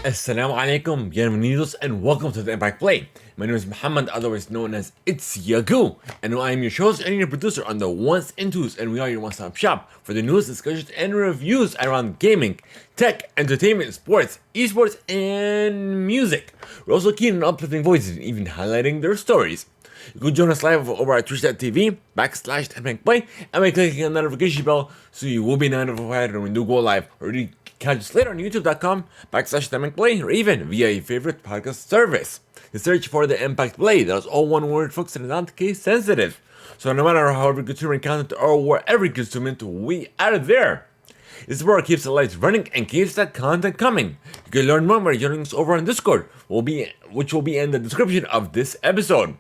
Assalamu alaikum, bienvenidos, and welcome to the Theimpactplay. My name is Muhammad, otherwise known as It's Yagu, and I am your host and your producer on the ones and twos, and we are your one-stop shop for the news, discussions, and reviews around gaming, tech, entertainment, sports, esports, and music. We're also keen on uplifting voices and even highlighting their stories. You can join us live over at twitch.tv/Theimpactplay and by clicking on the notification bell so you will be notified when we do go live, or you can catch us later on youtube.com/Theimpactplay or even via your favorite podcast service. The search for the Theimpactplay, that's all one word, folks, and not case sensitive. So no matter however you consume content or wherever you consume it, we are there. This is where it keeps the lights running and keeps that content coming. You can learn more by joining us over on Discord, which will be in the description of this episode.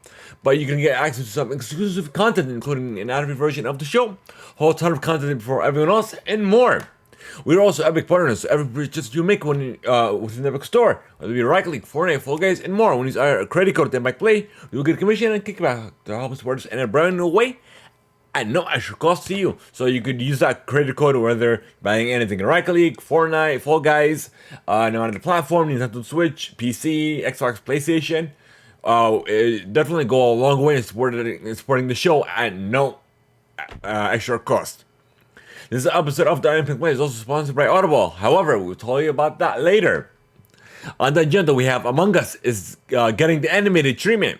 But you can get access to some exclusive content, including an ad-free version of the show, a whole ton of content for everyone else, and more. We're also Epic partners, so every purchase you make within the Epic Store, whether it be Rocket League, Fortnite, Fall Guys, and more, when you use our credit code Theimpactplay, you'll get a commission and kickback to help us support us in a brand new way at no extra cost to you. So you could use that credit code whether buying anything in Rocket League, Fortnite, Fall Guys, no matter the platform, Nintendo Switch, PC, Xbox, PlayStation. It definitely go a long way in supporting the show at no extra cost. This episode of the Theimpactplay is also sponsored by Audible. However, we'll tell you about that later. On the agenda, we have Among Us is getting the animated treatment.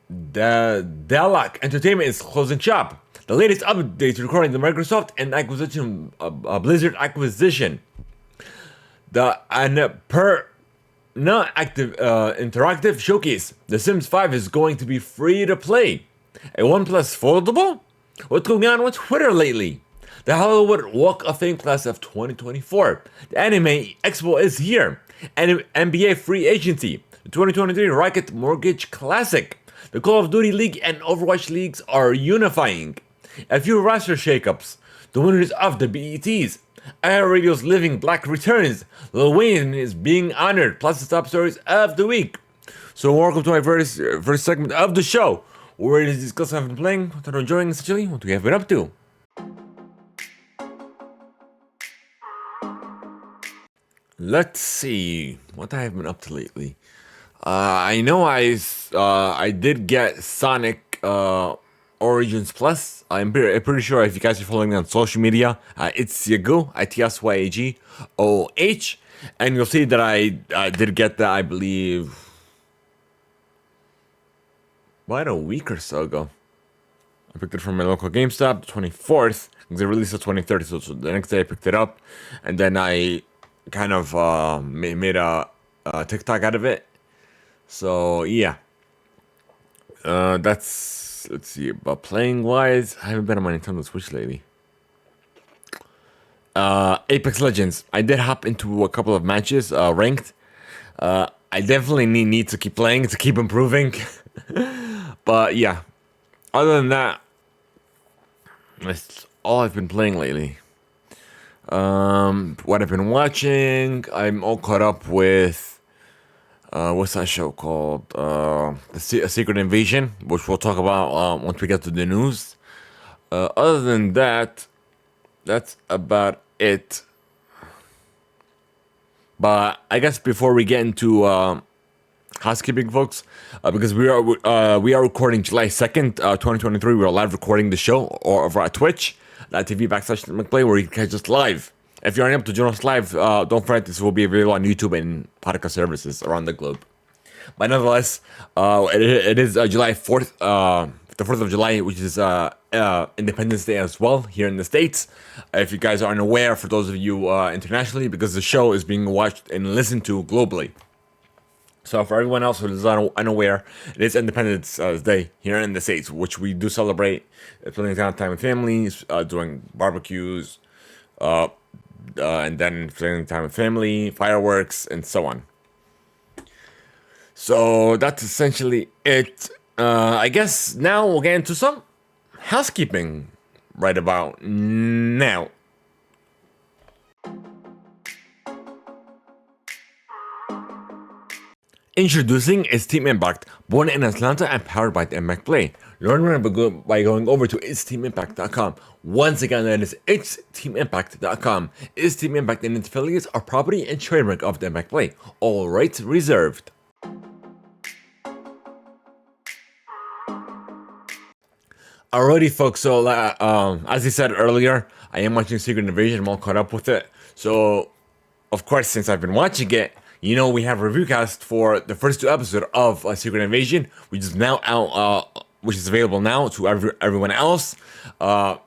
The Delac Entertainment is closing shop. The latest updates regarding the Microsoft and acquisition, Blizzard acquisition. The active interactive showcase. The Sims 5 is going to be free to play. A OnePlus foldable? What's going on with Twitter lately? The Hollywood Walk of Fame class of 2024. The Anime Expo is here. And NBA free agency. The 2023 Rocket Mortgage Classic. The Call of Duty League and Overwatch leagues are unifying. A few roster shakeups. The winners of the BETs. iHeartRadio's Living Black returns. Lil Wayne is being honored. Plus the top stories of the week. So welcome to my first segment of the show, where it is discussed what I've been playing, what I'm enjoying, essentially, what we have been up to. Let's see what I have been up to lately. I know I did get Sonic Origins Plus. I'm pretty sure if you guys are following me on social media, it's Yago, ITSYAGOH, and you'll see that I did get that, I believe, about a week or so ago. I picked it from my local GameStop, the 24th, because they released the 23rd, so the next day I picked it up, and then I kind of made a TikTok out of it. So yeah, let's see, but playing wise, I haven't been on my Nintendo Switch lately. Apex Legends, I did hop into a couple of matches, ranked. I definitely need to keep playing to keep improving. But yeah, other than that, that's all I've been playing lately. What I've been watching, I'm all caught up with what's that show called? A Secret Invasion, which we'll talk about once we get to the news. Other than that, that's about it. But I guess before we get into housekeeping, folks, because we are recording July 2nd, 2023. We're live recording the show over at Twitch.tv/Theimpactplay, where you can catch us live. If you're unable to join us live, don't forget this will be available on YouTube and podcast services around the globe. But nonetheless, it is July 4th, the 4th of July, which is Independence Day as well here in the States. If you guys are unaware, for those of you internationally, because the show is being watched and listened to globally. So for everyone else who is unaware, it is Independence Day here in the States, which we do celebrate, spending time with families, doing barbecues, and then spending time with family, fireworks, and so on. So that's essentially it. I guess now we'll get into some housekeeping right about now. Introducing is Team Impact, born in Atlanta and powered by Theimpactplay. Learn more by going over to itsteamimpact.com. Once again, that is itsteamimpact.com. It's Team Impact and its affiliates are property and trademark of Theimpactplay. All rights reserved. Alrighty, folks. So, as I said earlier, I am watching Secret Invasion. I'm all caught up with it. So, of course, since I've been watching it, you know we have a review cast for the first 2 episodes of Secret Invasion, which is now out, which is available now to everyone else.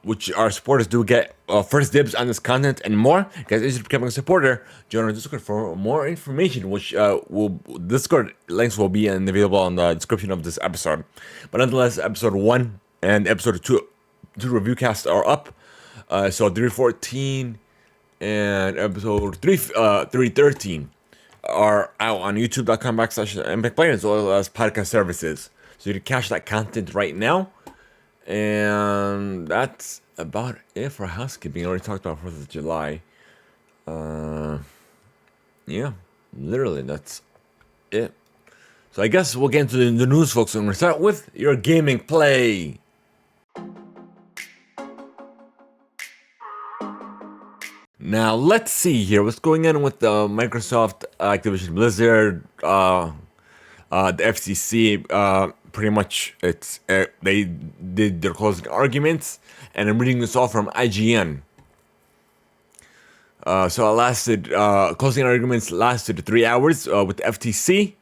Which our supporters do get first dibs on this content and more. Guys, if you're becoming a supporter, join our Discord for more information. Which Discord links will be available in the description of this episode. But nonetheless, episode 1 and episode 2 review casts are up. So 314 and episode 313 are out on youtube.com/Theimpactplay as well as podcast services. So you can catch that content right now. And that's about it for housekeeping. I already talked about 4th of July. Yeah, literally that's it. So I guess we'll get into the news, folks, and we'll start with your gaming play. Now, let's see here. What's going on with Microsoft, Activision Blizzard, the FCC? Pretty much, they did their closing arguments, and I'm reading this all from IGN. So it lasted, closing arguments lasted 3 hours with the FTC,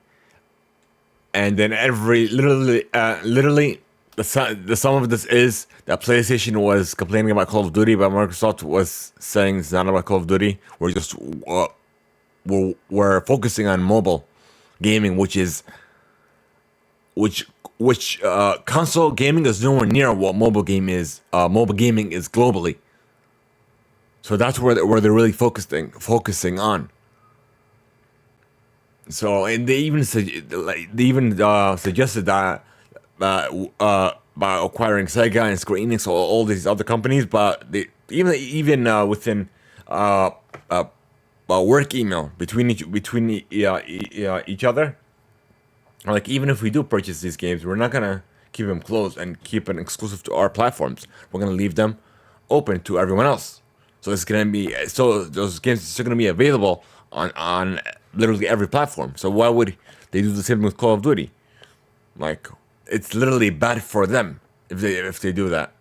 and then literally, the sum of this is that PlayStation was complaining about Call of Duty, but Microsoft was saying it's not about Call of Duty. We're just we're focusing on mobile gaming, which console gaming is nowhere near what mobile gaming is globally. So that's where they're really focusing on. So, and they even suggested that. By acquiring Sega and Square Enix, all these other companies, but they even within work email between each other, like even if we do purchase these games, we're not gonna keep them closed and keep them exclusive to our platforms. We're gonna leave them open to everyone else. So those games are still gonna be available on literally every platform. So why would they do the same with Call of Duty? Like, it's literally bad for them if they do that.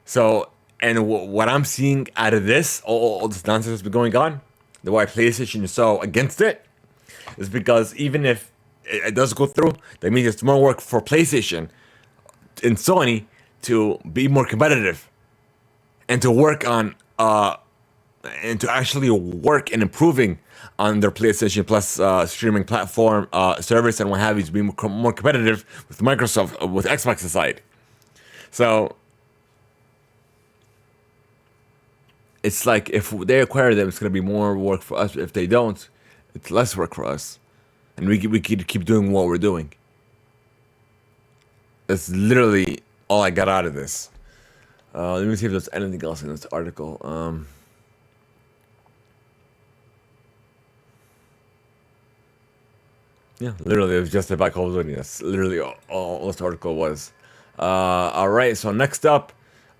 So, and what I'm seeing out of this, all this nonsense that's been going on, the why PlayStation is so against it, is because even if it does go through, that means it's more work for PlayStation and Sony to be more competitive and to work on and to actually work in improving on their PlayStation Plus streaming platform service and what have you, to be more competitive with Microsoft, with Xbox's side. So it's like if they acquire them, it's going to be more work for us. If they don't, it's less work for us, and we could keep doing what we're doing. That's literally all I got out of this. Let me see if there's anything else in this article. Yeah, literally, it was just about Call of Duty. That's literally all this article was. All right, so next up,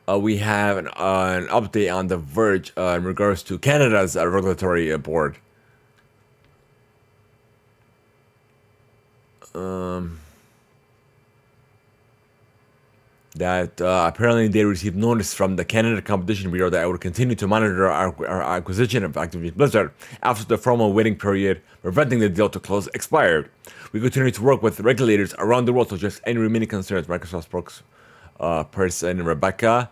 we have an update on The Verge in regards to Canada's regulatory board. That apparently they received notice from the Canada Competition Bureau that it would continue to monitor our acquisition of Activision Blizzard after the formal waiting period preventing the deal to close expired. We continue to work with regulators around the world to address any remaining concerns. Microsoft spokesperson Rebecca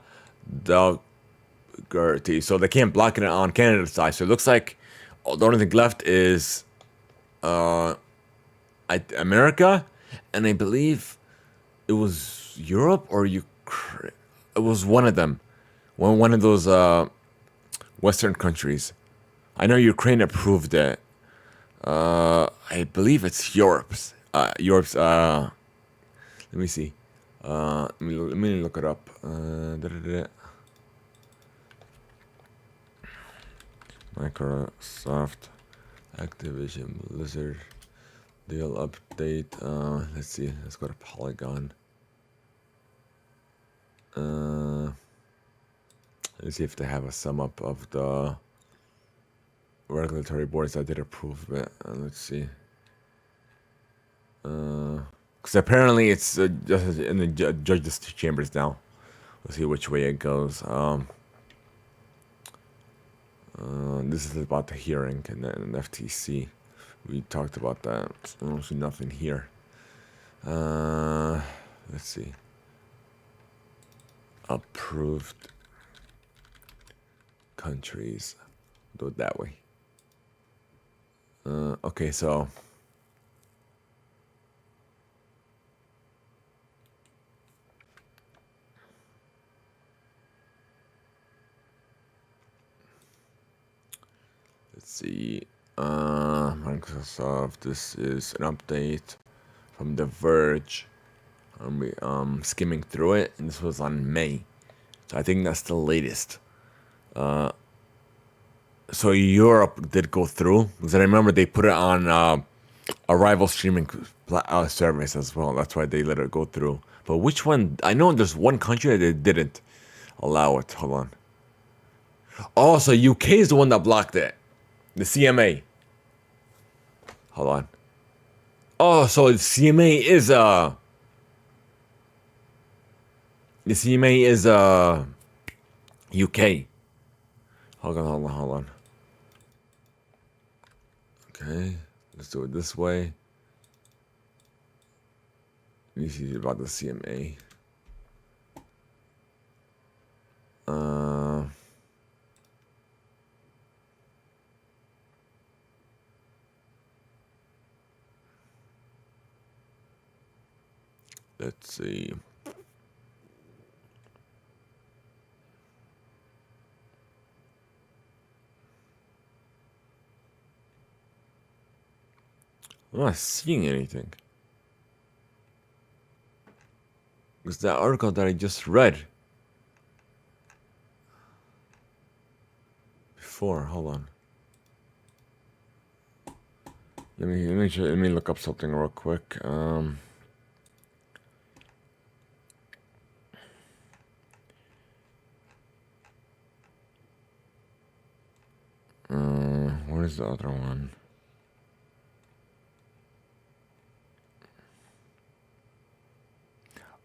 Dougherty. So they can't block it on Canada's side. So it looks like the only thing left is America, and I believe it was Europe or Ukraine. It was one of them, one of those Western countries. I know Ukraine approved it. I believe it's Europe's. Let me see. Let me look it up. Microsoft, Activision, Blizzard. Deal update. Let's see. Let's go to Polygon. Let's see if they have a sum up of the regulatory boards that did approve it. Let's see. Because apparently it's just in the judges' chambers now. Let's see which way it goes. This is about the hearing and then FTC. We talked about that. I don't see nothing here. Let's see. Approved countries. Do it that way. Okay, so let's see. Microsoft. This is an update from The Verge. I'm skimming through it, and this was on May, so I think that's the latest. So Europe did go through, because I remember they put it on a rival streaming service as well. That's why they let it go through. But which one? I know there's one country that they didn't allow it. Hold on. Oh, so UK is the one that blocked it. The CMA. Hold on. Oh, so the CMA is the CMA is UK. Hold on. Okay, let's do it this way. This is about the CMA. Let's see. I'm not seeing anything. It's that article that I just read before. Hold on. Let me look up something real quick. Where's the other one?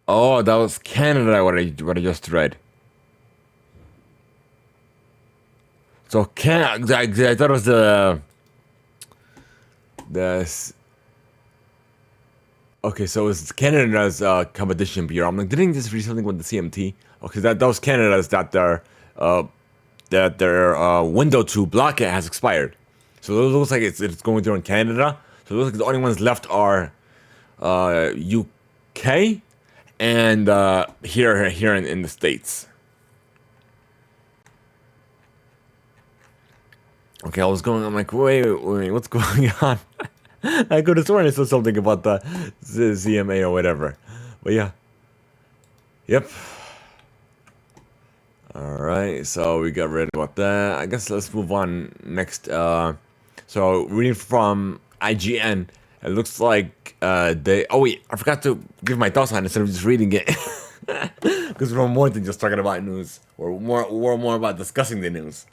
Oh, that was Canada. What I just read. So Canada. I thought it was the. Okay, so it's Canada's competition bureau. I'm like, didn't this read something with the CMT? Okay, that was Canada's that their window to block it has expired. So it looks like it's going through in Canada. So it looks like the only ones left are UK and here in the States. Okay, I'm like, wait, what's going on? I could have sworn I saw something about the CMA or whatever. But yeah. Yep. Alright, so we got rid of that. I guess let's move on next. So reading from IGN, it looks like oh wait, I forgot to give my thoughts on it instead of just reading it. Because we're more than just talking about news. We're more about discussing the news.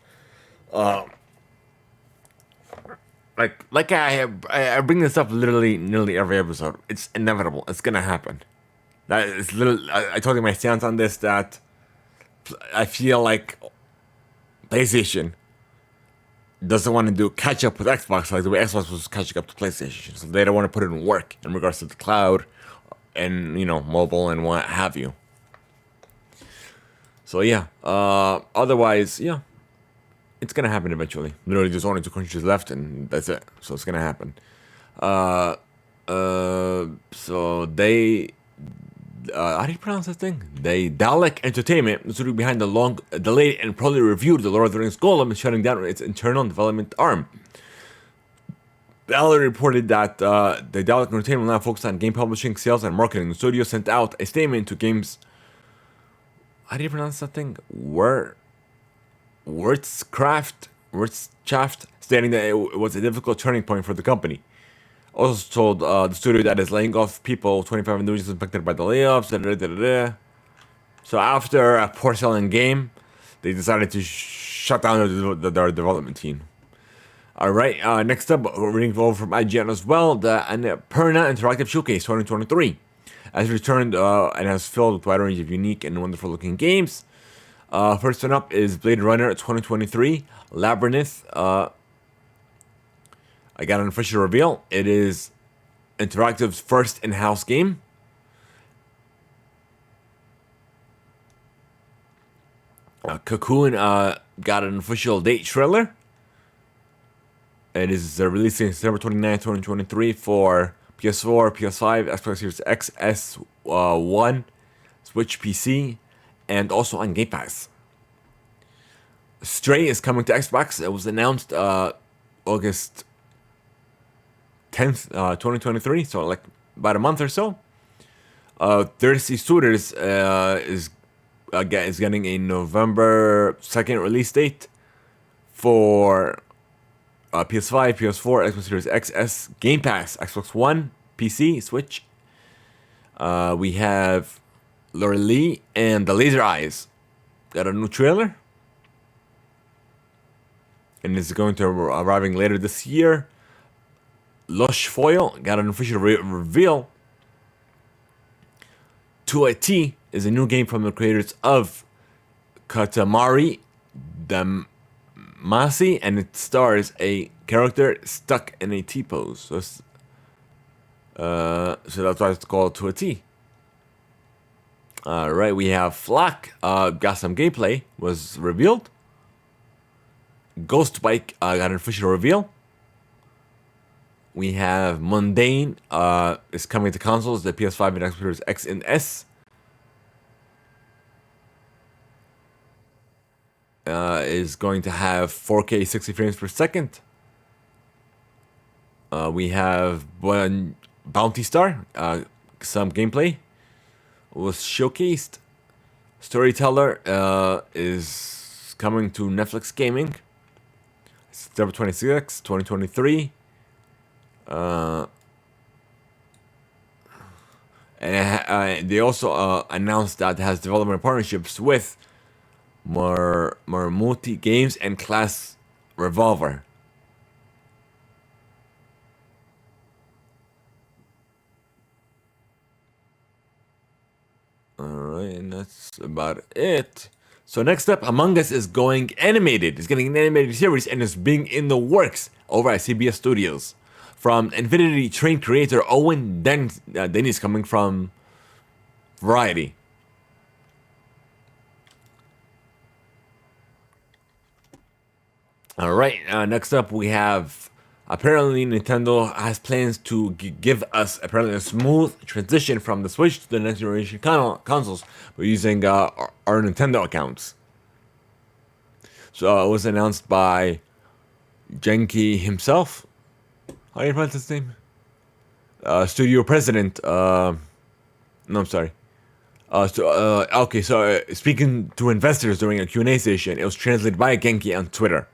Like I bring this up literally nearly every episode. It's inevitable. It's gonna happen. That is literally. I told you my stance on this, that I feel like PlayStation doesn't want to do catch up with Xbox like the way Xbox was catching up to PlayStation. So they don't want to put it in work in regards to the cloud and mobile and what have you. So yeah. Otherwise, yeah. It's gonna happen eventually. Literally, there's only 2 countries left, and that's it. So it's gonna happen. So they, how do you pronounce this thing? Dalek Entertainment is behind the long delayed and probably reviewed The Lord of the Rings Golem is shutting down its internal development arm. Dalek reported that the Dalek Entertainment will now focus on game publishing, sales, and marketing. The studio sent out a statement to games. How do you pronounce that thing? Wirtschaftschaft, stating that it was a difficult turning point for the company. Also told the studio that is laying off people, 25 individuals impacted by the layoffs. Da, da, da, da, da. So after a poor selling game, they decided to shut down their development team. All right, next up, we're reading over from IGN as well. The Annapurna Interactive Showcase 2023 has returned and has filled with a wide range of unique and wonderful looking games. First one up is Blade Runner 2023 Labyrinth. I got an official reveal. It is Interactive's first in-house game. Cocoon got an official date trailer. It is releasing September 29, 2023 for PS4, PS5, Xbox Series X, S1, Switch PC, and also on Game Pass. Stray is coming to Xbox. It was announced August 10th, 2023, so like about a month or so. Thirsty Suitors is getting a November 2nd release date for PS5, PS4, Xbox Series XS, Game Pass, Xbox One, PC, Switch. We have Laura Lee and the Laser Eyes. Got a new trailer. And it's going to arriving later this year. Lush Foil got an official reveal. To a T is a new game from the creators of Katamari Damacy, and it stars a character stuck in a T pose. So that's why it's called To a T. Alright, we have Flock. Got some gameplay, was revealed. Ghost Bike got an official reveal. We have Mundane is coming to consoles, the PS5 and Xbox Series X and S. Is going to have 4K 60 frames per second. We have one Bounty Star. Some gameplay was showcased. Storyteller is coming to Netflix Gaming. September 26, 2023. And they also announced that it has development partnerships with Marmuti Games and Class Revolver. Alright, and that's about it. So next up, Among Us is going animated. It's getting an animated series and is being in the works over at CBS Studios. From Infinity Train creator Owen Denny's coming from Variety. Alright, next up we have, apparently Nintendo has plans to give us apparently a smooth transition from the Switch to the next generation consoles by using our Nintendo accounts. So it was announced by Genki himself. How do you pronounce his name? Studio president. No, I'm sorry. Okay, so speaking to investors during a Q&A session, it was translated by Genki on Twitter.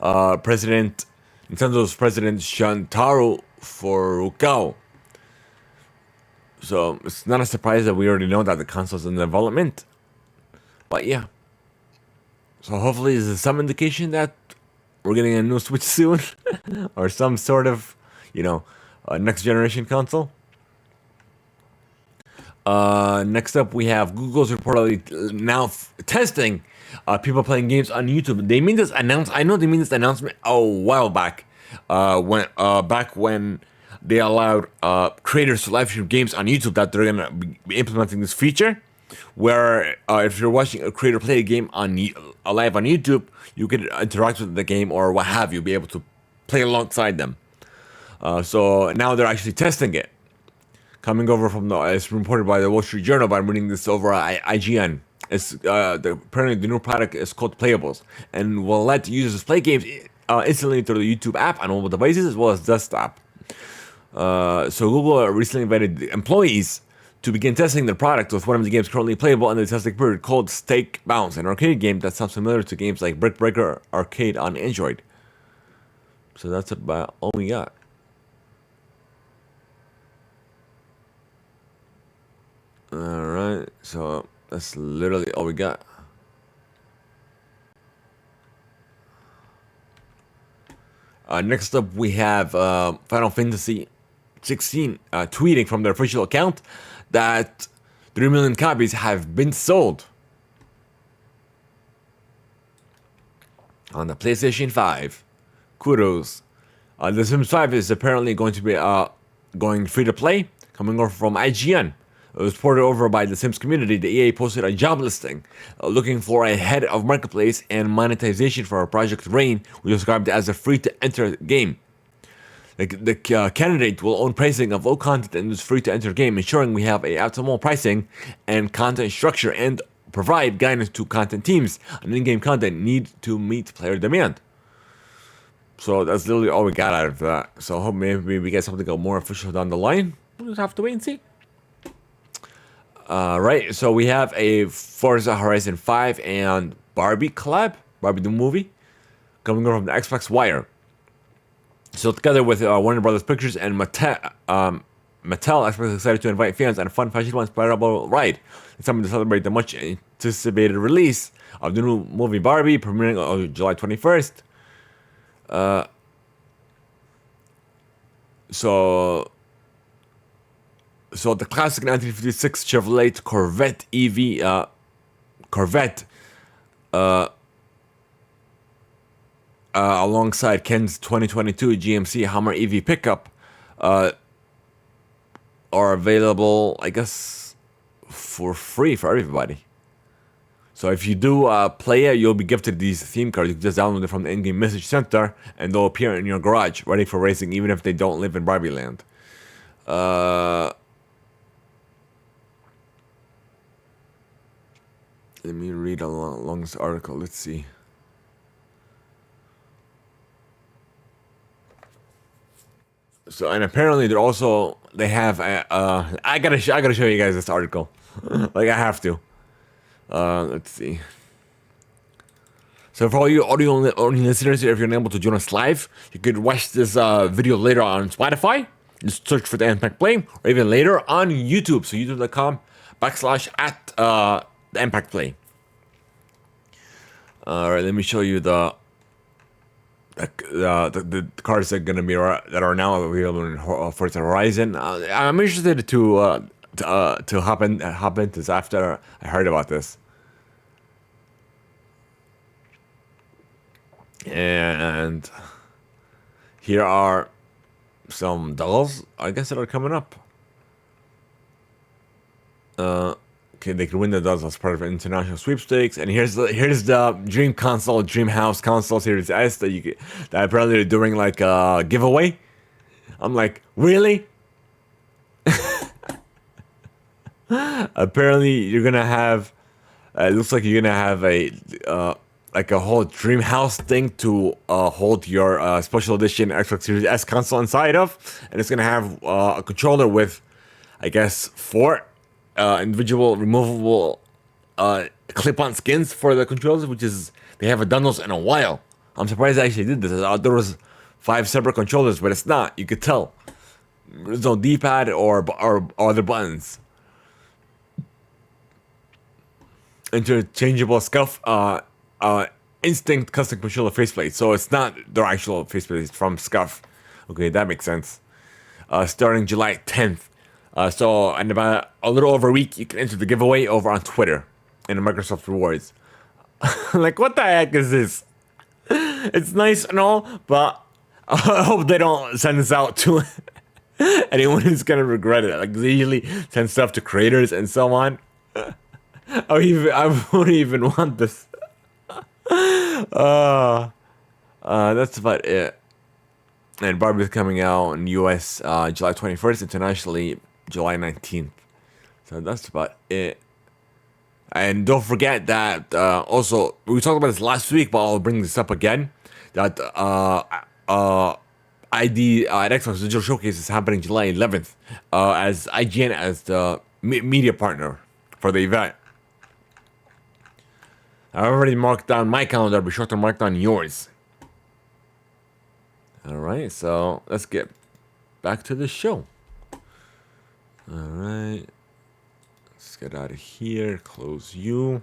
Nintendo's president Shantaro Furukawa. So it's not a surprise that we already know that the console's in development. But yeah. So hopefully this is some indication that we're getting a new Switch soon. Or some sort of, next generation console. Next up we have Google's reportedly now testing people playing games on YouTube. They made this announcement. I know they made this announcement a while back. When they allowed creators to live stream games on YouTube, that they're gonna be implementing this feature, where if you're watching a creator play a game live on YouTube, you can interact with the game or what have you, be able to play alongside them. So now they're actually testing it. Coming over from it's reported by the Wall Street Journal, but I'm reading this over at IGN. It's apparently the new product is called Playables, and will let users play games instantly through the YouTube app on mobile devices as well as desktop. So Google recently invited employees to begin testing their product with one of the games currently playable in the testing period, called Stake Bounce, an arcade game that sounds familiar to games like Brick Breaker Arcade on Android. So that's about all we got. Alright, so that's literally all we got. Next up, we have Final Fantasy 16 tweeting from their official account that 3 million copies have been sold on the PlayStation 5. Kudos. The Sims 5 is apparently going to be going free to play, coming over from IGN. It was ported over by the Sims community. The EA posted a job listing looking for a head of marketplace and monetization for Project Rain, which is described as a free-to-enter game. The candidate will own pricing of all content in this free-to-enter game, ensuring we have a optimal pricing and content structure, and provide guidance to content teams on in-game content need to meet player demand. So that's literally all we got out of that. So I hope maybe we get something more official down the line. We'll just have to wait and see. Right, so we have a Forza Horizon 5 and Barbie collab, Barbie the movie, coming over from the Xbox Wire. So together with Warner Brothers Pictures and Mattel, Xbox is excited to invite fans on a fun, fashion-inspirable ride. It's time to celebrate the much-anticipated release of the new movie Barbie, premiering on July 21st. So the classic 1956 Chevrolet Corvette EV, alongside Ken's 2022 GMC Hummer EV pickup, are available, I guess, for free for everybody. So if you do play it, you'll be gifted these theme cards. You can just download it from the in-game message center, and they'll appear in your garage, ready for racing, even if they don't live in Barbie Land. Let me read along this article. Let's see. So, and apparently they have I gotta show you guys this article. Like, I have to. Let's see. So for all you audio only listeners, if you're unable to join us live, you could watch this video later on Spotify. Just search for the Theimpactplay, or even later on YouTube. So youtube.com/@ the Theimpactplay. All right, let me show you the cards that are gonna be that are now available in Forza Horizon. I'm interested to hop into this after I heard about this. And here are some dolls, I guess, that are coming up. Okay, they can win the dolls as part of international sweepstakes. And here's the Dream Console, Dream House Console Series S that apparently they're doing like a giveaway. I'm like, really? Apparently you're gonna have. It looks like you're gonna have a whole Dream House thing to hold your special edition Xbox Series S console inside of, and it's gonna have a controller with, I guess, 4 individual removable clip-on skins for the controllers, which is they haven't done those in a while. I'm surprised they actually did this. I thought there was 5 separate controllers, but it's not. You could tell. There's no D-pad or other buttons. Interchangeable scuff Instinct custom controller faceplate. So it's not their actual faceplate, it's from Scuff. Okay, that makes sense. Starting July 10th. So in about a little over a week, you can enter the giveaway over on Twitter in the Microsoft Rewards. Like, what the heck is this? It's nice and all, but I hope they don't send this out to anyone who's gonna regret it. Like, they usually send stuff to creators and so on. I wouldn't even want this. That's about it. And Barbie's coming out in US July 21st, internationally July 19th. So that's about it. And don't forget that also, we talked about this last week, but I'll bring this up again. That ID at Xbox Digital Showcase is happening July 11th as IGN as the media partner for the event. I've already marked down my calendar, be sure to mark down yours. Alright, so let's get back to the show. Alright. Let's Let's get out of here. Close you.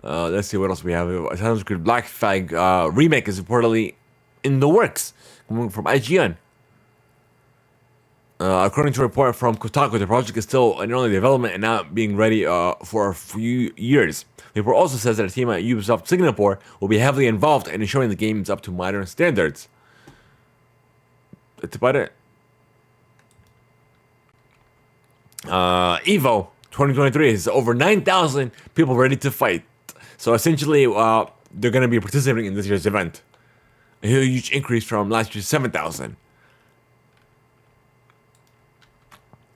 Let's see what else we have. Assassin's Creed Black Flag remake is reportedly in the works, coming from IGN. According to a report from Kotaku, the project is still in early development and not being ready for a few years. The report also says that the team at Ubisoft Singapore will be heavily involved in ensuring the game is up to modern standards. That's about it. EVO 2023 is over 9,000 people ready to fight. So essentially, they're going to be participating in this year's event. A huge increase from last year's 7,000.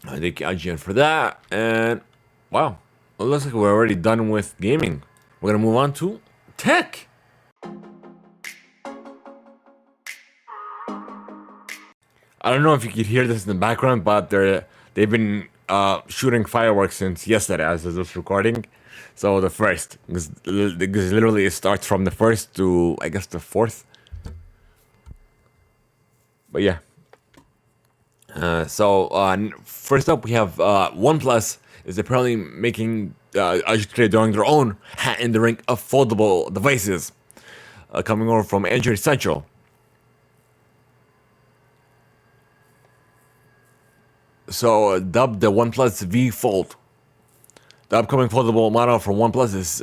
I thank IGN for that. And wow, it looks like we're already done with gaming. We're going to move on to tech. I don't know if you could hear this in the background, but they've been shooting fireworks since yesterday as of this recording. So the first, because literally it starts from the 1st to, I guess, the 4th. But yeah. First up we have OnePlus is apparently making, doing their own hat in the ring of foldable devices. Coming over from Android Central. So, dubbed the OnePlus V Fold. The upcoming foldable model from OnePlus is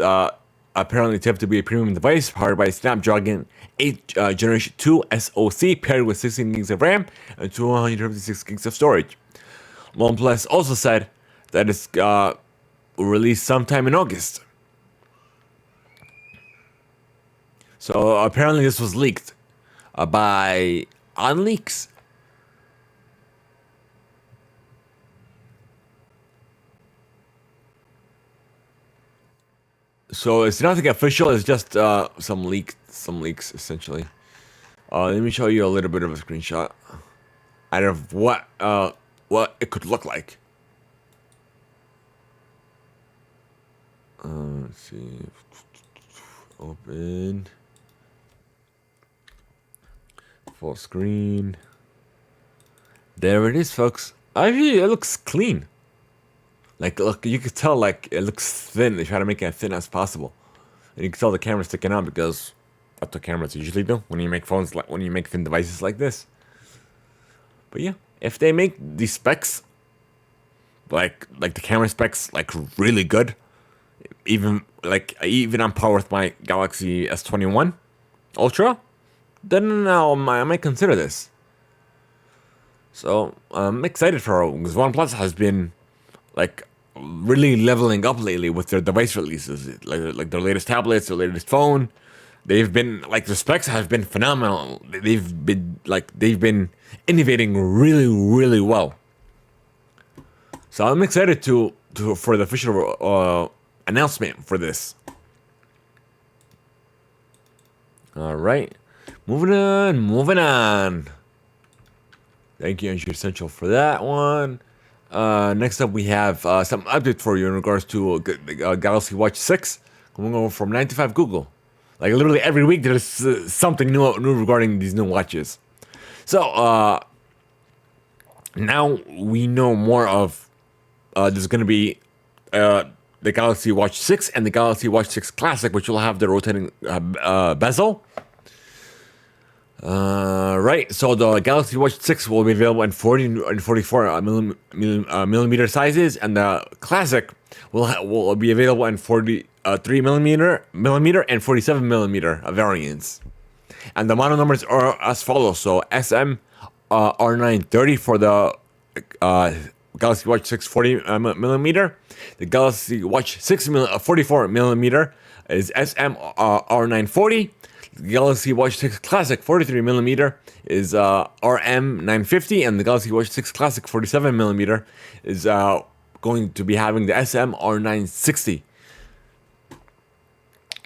apparently tipped to be a premium device powered by Snapdragon 8 Generation 2 SoC paired with 16 gigs of RAM and 256 gigs of storage. OnePlus also said that it's will release sometime in August. So apparently this was leaked by OnLeaks. So it's nothing official. It's just some leaks essentially. Let me show you a little bit of a screenshot out of what it could look like. Let's see. Open. Full screen. There it is, folks. Actually, it looks clean. Like, look, you could tell, like, it looks thin. They try to make it as thin as possible. And you can tell the camera's sticking out because that's what cameras usually do when you make phones, like when you make thin devices like this. But yeah, if they make these specs, like the camera specs, like really good, even on par with my Galaxy S21 Ultra, then I might consider this. So I'm excited for it because OnePlus has been like really leveling up lately with their device releases, like their latest tablets, their latest phone. They've been like the specs have been phenomenal. They've been innovating really, really well. So I'm excited for the official announcement for this. All right, moving on. Thank you, Android Central, for that one. Next up, we have some update for you in regards to Galaxy Watch 6 coming over from 95 Google. Like literally every week, there's something new regarding these new watches. So now we know more of. There's going to be the Galaxy Watch 6 and the Galaxy Watch 6 Classic, which will have the rotating bezel. Right, so the Galaxy Watch 6 will be available in 40 and 44 millimeter sizes, and the Classic will be available in 43 millimeter and 47 millimeter variants. And the model numbers are as follows: so SM R930 for the Galaxy Watch 6 40 millimeter. The Galaxy Watch 6 44 millimeter is SM R940. The Galaxy Watch 6 Classic 43mm is RM950, and the Galaxy Watch 6 Classic 47mm is going to be having the SM R960.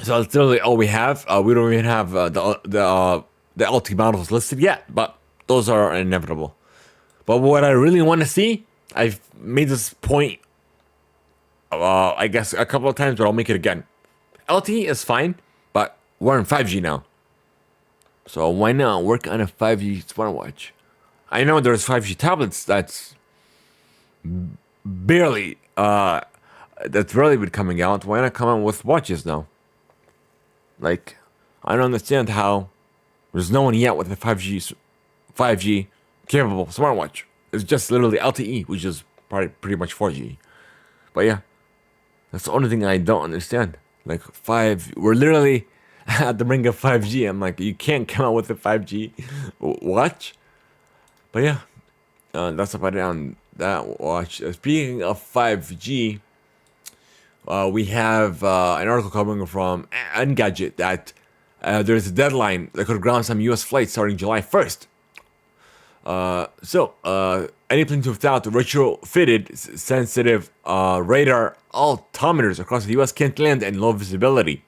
So that's literally all we have. We don't even have the LT models listed yet, but those are inevitable. But what I really want to see, I've made this point, I guess, a couple of times, but I'll make it again. LT is fine, but we're in 5G now. So why not work on a 5G smartwatch? I know there's 5G tablets that's barely that's really been coming out. Why not come out with watches now? Like, I don't understand how there's no one yet with a 5G capable smartwatch. It's just literally LTE, which is probably pretty much 4G. But yeah, that's the only thing I don't understand. Like we're literally at the brink of 5G. I'm like, you can't come out with a 5G watch. But yeah, that's about it on that watch. Speaking of 5G, we have an article coming from Engadget that there's a deadline that could ground some U.S. flights starting July 1st. Any planes without retrofitted sensitive radar altimeters across the U.S. can't land in low visibility,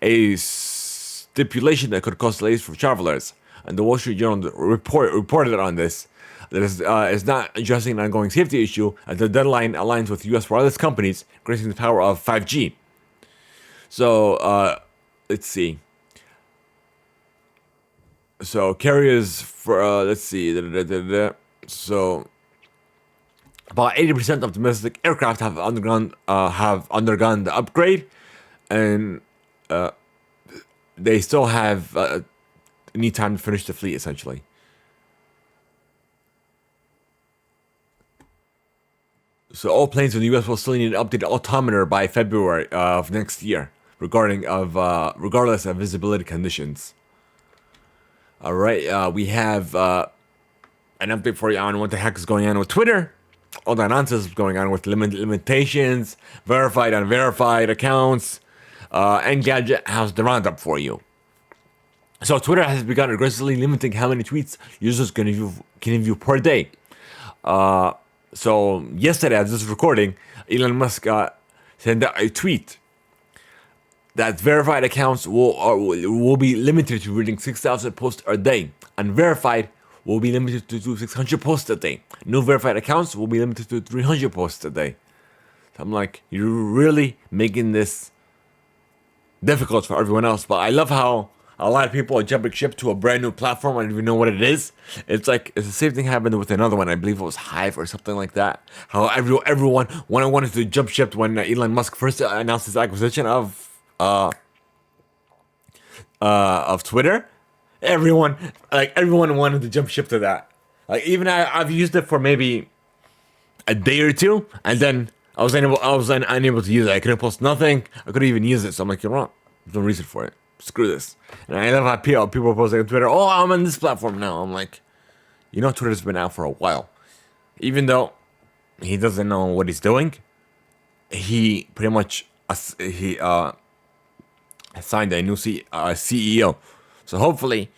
a stipulation that could cause delays for travelers. And the Wall Street Journal reported on this. That is not addressing an ongoing safety issue, as the deadline aligns with U.S. wireless companies increasing the power of 5G. So, let's see. So carriers for let's see. So about 80% of domestic aircraft have undergone the upgrade, and they still have need time to finish the fleet essentially. So all planes in the U.S. will still need an updated altimeter by February of next year, regardless of visibility conditions. All right, we have an update for you on what the heck is going on with Twitter. All that nonsense is going on with limitations, verified, unverified accounts. Engadget has the roundup for you. So Twitter has begun aggressively limiting how many tweets users can view per day. So yesterday, as this is recording, Elon Musk sent out a tweet that verified accounts will be limited to reading 6,000 posts a day. Unverified will be limited to 600 posts a day. No verified accounts will be limited to 300 posts a day. So I'm like, you're really making this difficult for everyone else. But I love how a lot of people are jumping ship to a brand new platform. I don't even know what it is. It's like, it's the same thing happened with another one. I believe it was Hive or something like that. How everyone wanted to jump ship when Elon Musk first announced his acquisition of Twitter. Everyone wanted to jump ship to that. Like, even I've used it for maybe a day or two, and then I was unable to use it. I couldn't post nothing. I couldn't even use it. So I'm like, you're wrong. There's no reason for it. Screw this. And I love how people are posting on Twitter, oh, I'm on this platform now. I'm like, Twitter's been out for a while. Even though he doesn't know what he's doing, he pretty much signed a new CEO. So hopefully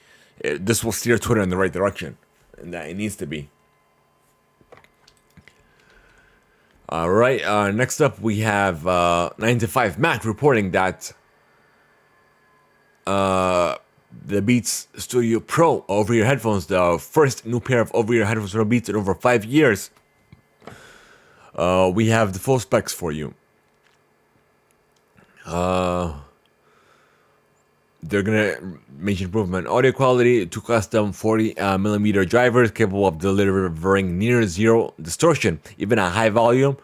this will steer Twitter in the right direction, and that it needs to be. All right, next up we have 9 to 5 Mac reporting that the Beats Studio Pro over-ear headphones, the first new pair of over-ear headphones from Beats in over 5 years, we have the full specs for you. They're gonna make improvement audio quality, 2 custom 40mm drivers capable of delivering near zero distortion, even at high volume.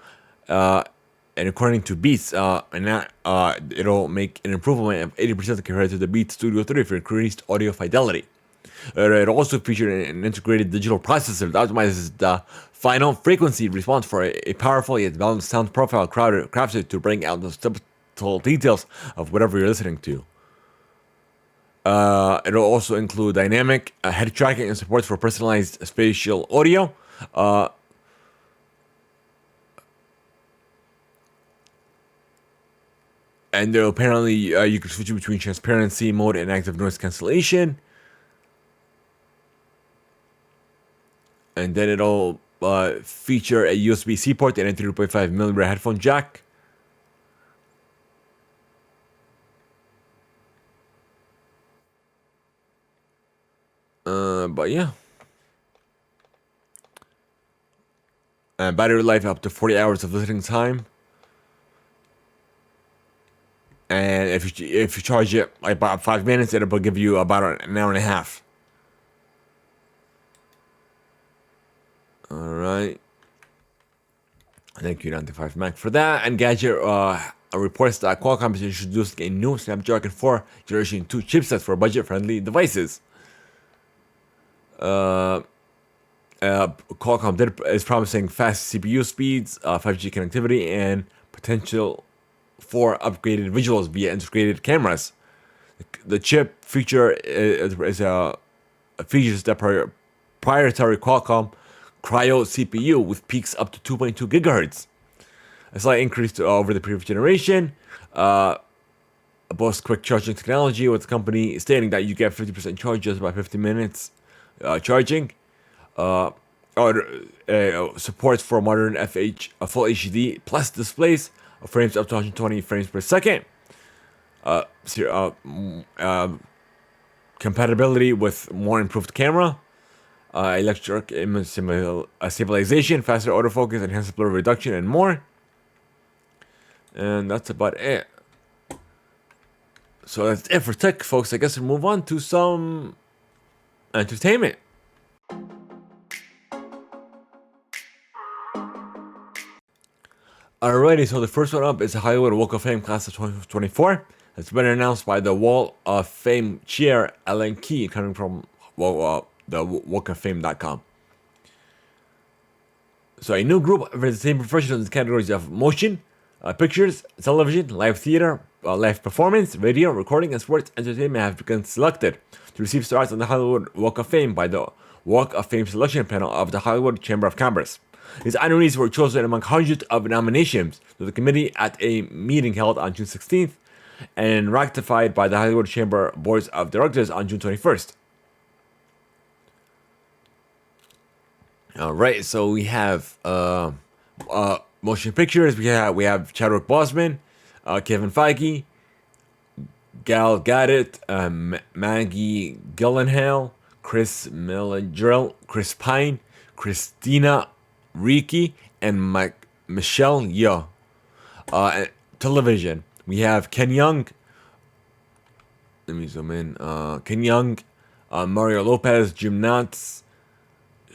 And according to Beats, it'll make an improvement of 80% compared to the Beats Studio 3 for increased audio fidelity. It also featured an integrated digital processor that optimizes the final frequency response for a powerful yet balanced sound profile crafted to bring out the subtle details of whatever you're listening to. It'll also include dynamic head tracking and support for personalized spatial audio. And there apparently you can switch between transparency mode and active noise cancellation. And then it'll feature a USB-C port and a 3.5mm headphone jack. But yeah. Battery life up to 40 hours of listening time. And if you charge it like about 5 minutes, it'll give you about an hour and a half. All right. Thank you, 95 Mac, for that. And Gadget reports that Qualcomm is introducing a new Snapdragon 4 Generation 2 chipset for budget-friendly devices. Qualcomm is promising fast CPU speeds, 5G connectivity, and potential for upgraded visuals via integrated cameras. The chip features the proprietary Qualcomm Cryo CPU with peaks up to 2.2 gigahertz. A slight increase over the previous generation. Boasts quick charging technology, with the company stating that you get 50% charge just by 50 minutes charging. Supports for modern full HD plus displays, frames up to 120 frames per second. Compatibility with more improved camera, electric image stabilization, faster autofocus, enhanced blur reduction, and more. And that's about it. So that's it for tech, folks. I guess we'll move on to some entertainment. Alrighty, so the first one up is the Hollywood Walk of Fame class of 2024. It's been announced by the Wall of Fame chair, Ellen Key, coming from the walkoffame.com. So a new group of entertainment professionals in the categories of motion, pictures, television, live theater, live performance, video, recording, and sports entertainment have been selected to receive stars on the Hollywood Walk of Fame by the Walk of Fame selection panel of the Hollywood Chamber of Commerce. These honorees were chosen among hundreds of nominations to the committee at a meeting held on June 16th and ratified by the Hollywood Chamber Boards of Directors on June 21st. All right, so we have motion pictures. We have Chadwick Boseman, Kevin Feige, Gal Gadot, Maggie Gyllenhaal, Chris Melendrell, Chris Pine, Christina Ricci, and Michelle Yeoh. Television, we have Ken Young. Let me zoom in. Ken Young, Mario Lopez, Jim Knotts,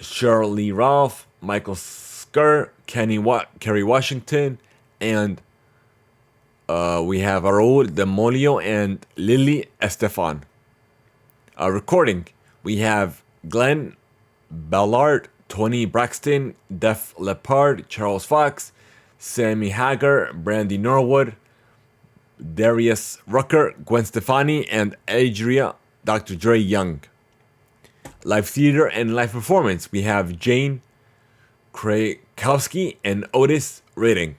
Shirley Ralph, Michael Schur, Kerry Washington, and we have Raul de Molio and Lily Estefan. Recording, we have Glenn Ballard, Tony Braxton, Def Leppard, Charles Fox, Sammy Hagar, Brandy Norwood, Darius Rucker, Gwen Stefani, and Adria Dr. Dre Young. Live theater and live performance, we have Jane Krakowski and Otis Redding.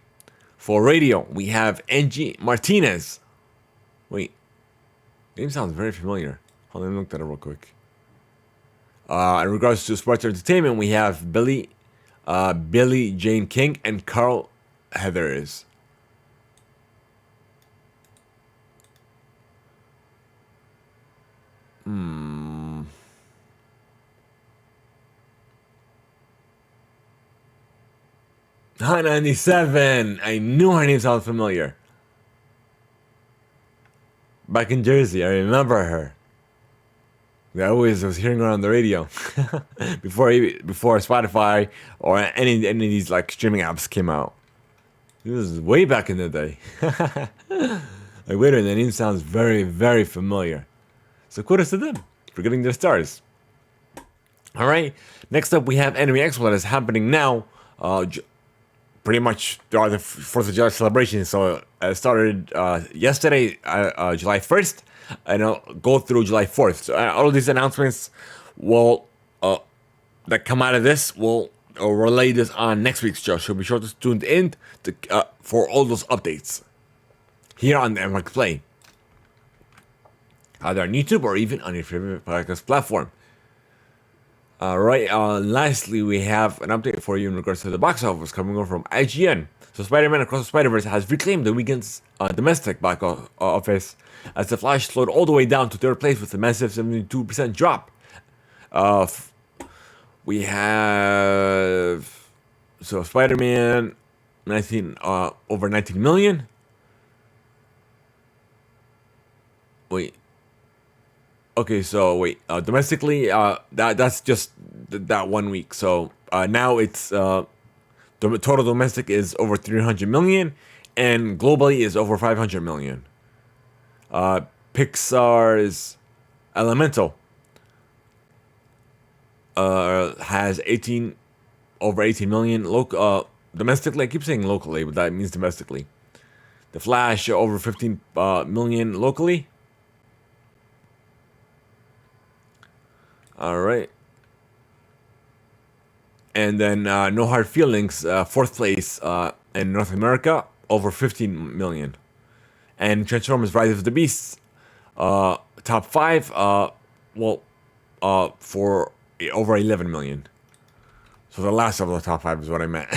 For radio, we have Angie Martinez. Wait, name sounds very familiar. Hold on, let me look that up real quick. In regards to sports entertainment, we have Billie Jane King and Carl Heathers. Hmm. Hot 97. I knew her name sounds familiar. Back in Jersey, I remember her. I always was hearing her on the radio before Spotify or any of these like streaming apps came out. This was way back in the day. Like, wait a minute, the name sounds very, very familiar. So kudos to them for getting their stars. All right, next up we have Anime Expo that is happening now. Pretty much the 4th of July celebration. So it started yesterday, July 1st. And I'll go through July 4th. So all of these announcements will that come out of this will relay this on next week's show. So be sure to tune in for all those updates here on the Theimpactplay, either on YouTube or even on your favorite podcast platform. Alright, lastly, we have an update for you in regards to the box office coming over from IGN. So Spider-Man Across the Spider-Verse has reclaimed the weekend's domestic box office as The Flash slowed all the way down to third place with a massive 72% drop. We have Spider-Man 19 over 19 million. Wait. Okay, so wait. Domestically, that's just that 1 week. So now it's The total domestic is over 300 million, and globally is over 500 million. Pixar's Elemental has over 18 million domestically. I keep saying locally, but that means domestically. The Flash over 15 million locally. All right. And then No Hard Feelings, fourth place in North America, over 15 million. And Transformers: Rise of the Beasts, top five, for over 11 million. So the last of the top five is what I meant.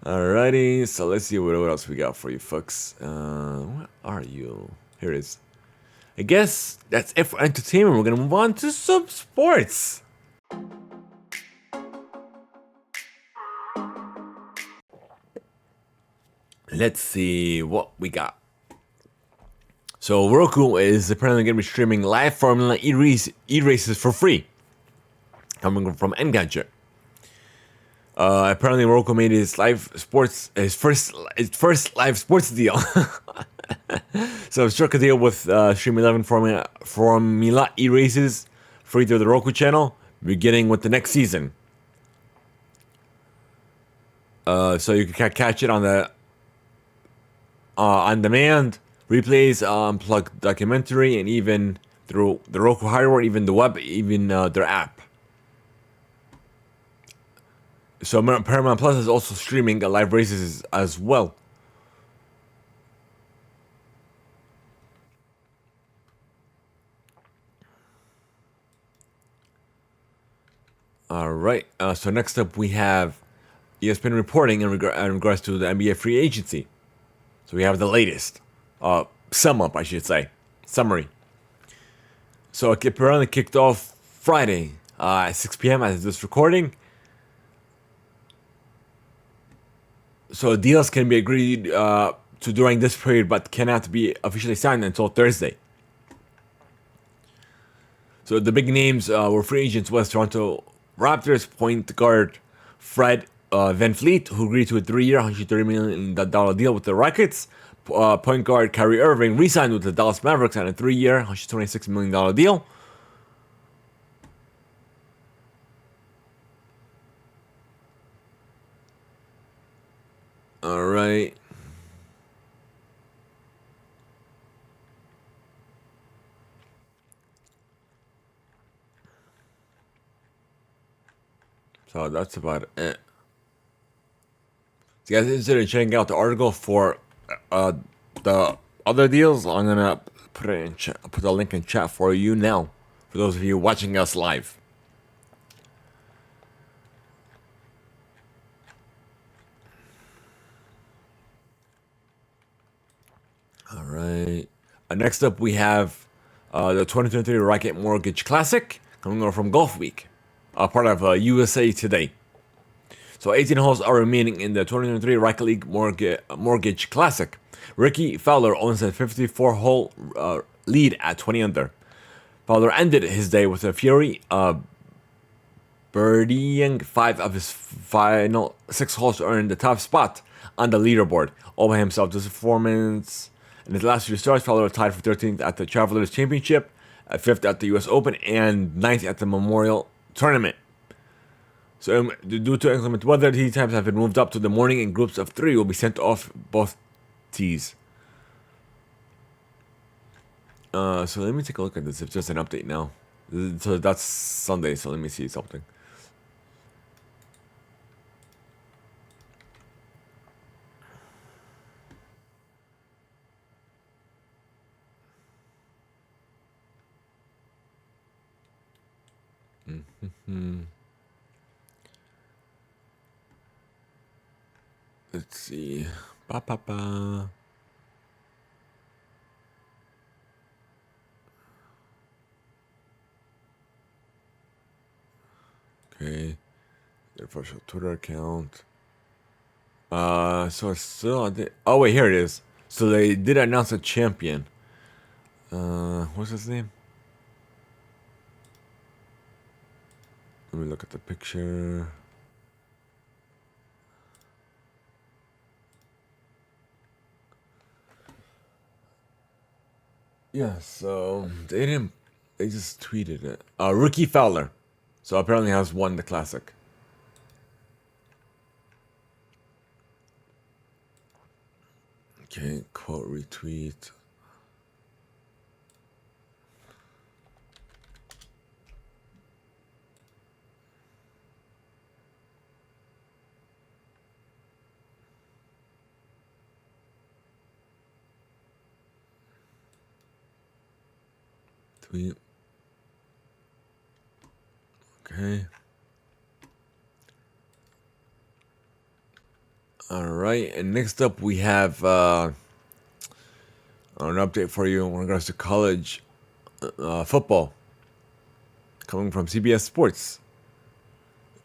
Alrighty, so let's see what else we got for you folks. What are you? Here it is. I guess that's it for entertainment. We're gonna move on to some sports. Let's see what we got. So Roku is apparently going to be streaming live Formula E races for free, coming from Engadget. Apparently Roku made his first live sports deal. So he struck a deal with Stream 11 Formula E races free through the Roku channel, beginning with the next season. So you can catch it on the on demand, replays, unplugged documentary, and even through the Roku hardware, even the web, even their app. So Paramount Plus is also streaming live races as well. All right. So next up we have ESPN reporting in regards to the NBA free agency. So we have the latest sum up, I should say, summary. So it apparently kicked off Friday at 6 p.m. as this recording. So deals can be agreed to during this period, but cannot be officially signed until Thursday. So the big names were free agents was Toronto Raptors point guard Fred VanVleet, who agreed to a 3-year, $130 million deal with the Rockets. Point guard Kyrie Irving re-signed with the Dallas Mavericks on a 3-year, $126 million deal. All right. So that's about it. So you guys interested in checking out the article for the other deals? I'm gonna put it in chat. I'll put the link in chat for you now. For those of you watching us live. All right. Next up, we have the 2023 Rocket Mortgage Classic coming over from Golf Week, part of USA Today. So 18 holes are remaining in the 2023 Rocket League Mortgage Classic. Ricky Fowler owns a 54-hole lead at 20 under. Fowler ended his day with a fury, birdieing 5 of his final 6 holes to earn the top spot on the leaderboard all by himself. This performance in his last few starts, Fowler tied for 13th at the Travelers Championship, 5th at the US Open, and 9th at the Memorial Tournament. So due to inclement weather, tee times have been moved up to the morning, and groups of 3 will be sent off both tees. So let me take a look at this. It's just an update now. So that's Sunday, so let me see something. Let's see. Ba ba ba. Okay. Their official Twitter account. So it's still. Oh wait, here it is. So they did announce a champion. What's his name? Let me look at the picture. Yeah, so they didn't. They just tweeted it. Ricky Fowler. So apparently has won the classic. Okay, quote retweet. Tweet. Okay. All right, and next up we have an update for you in regards to college football coming from CBS Sports.